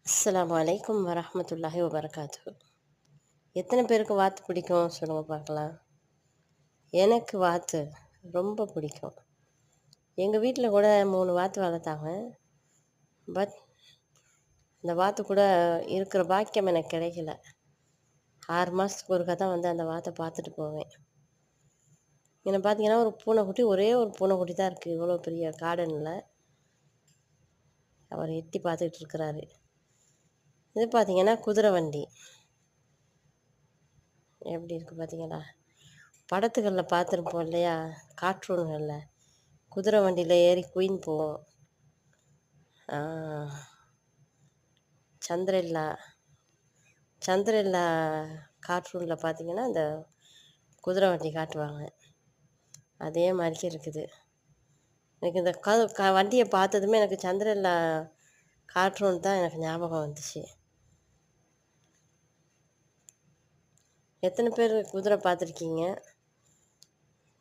அஸ்ஸலாமு அலைக்கும் வரஹ்மத்துல்லாஹி வபரகாத்துஹு. எத்தனை பேருக்கு வாத்து பிடிக்கும் சொல்லுங்க பார்க்கலாம். எனக்கு வாத்து ரொம்ப பிடிக்கும். எங்கள் வீட்டில் கூட 3 வாத்து வளர்த்தாங்க. பட் அந்த வாத்து கூட இருக்கிற பாக்கியம் எனக்கு கிடைக்கல. 6 மாதத்துக்கு ஒருக்கா தான் வந்து அந்த வாத்தை பார்த்துட்டு போவேன். என்னை பார்த்தீங்கன்னா ஒரு பூனைக்குட்டி, ஒரே ஒரு பூனைக்குட்டி தான் இருக்குது இவ்வளோ பெரிய கார்டனில். அவர் எட்டி பார்த்துக்கிட்டு இருக்கிறாரு. இது பார்த்தீங்கன்னா குதிரை வண்டி எப்படி இருக்குது பார்த்தீங்களா? படத்துகளில் பார்த்துருப்போம் இல்லையா, கார்ட்டூன்களில் குதிரை வண்டியில் ஏறி குயின் போவோம். சந்திரல்லா சந்திரல்லா கார்ட்டூனில் பார்த்தீங்கன்னா இந்த குதிரை வண்டி காட்டுவாங்க. அதே மாதிரிக்கே இருக்குது. எனக்கு இந்த வண்டியை பார்த்ததுமே எனக்கு சந்திரல்லா கார்ட்டூன் தான் எனக்கு ஞாபகம் வந்துச்சு. எத்தனை பேர் குதிரை பார்த்துருக்கீங்க?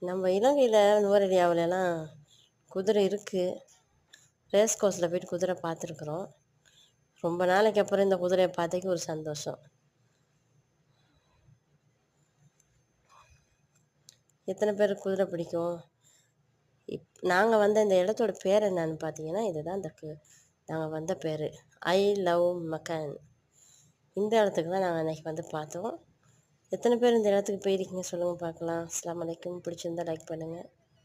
நம்ம இலங்கையில் நுவரெலியாவிலலாம் குதிரை இருக்குது. ரேஸ் கோர்ஸில் போய்ட்டு குதிரை பார்த்துருக்குறோம். ரொம்ப நாளைக்கு அப்புறம் இந்த குதிரையை பார்த்துக்கு ஒரு சந்தோஷம். எத்தனை பேருக்கு குதிரை பிடிக்கும்? நாங்கள் வந்த இந்த இடத்தோட பேர் என்னன்னு பார்த்தீங்கன்னா, இதுதான் நாங்கள் வந்த பேர். ஐ லவ் மக்கான். இந்த இடத்துக்கு தான் நாங்கள் அன்றைக்கி வந்து பார்த்தோம். எத்தனை பேர் இந்த இடத்துக்கு போயிருக்கீங்க சொல்லுங்கள் பார்க்கலாம். அஸ்ஸலாமு அலைக்கும். பிடிச்சிருந்தா லைக் பண்ணுங்கள்.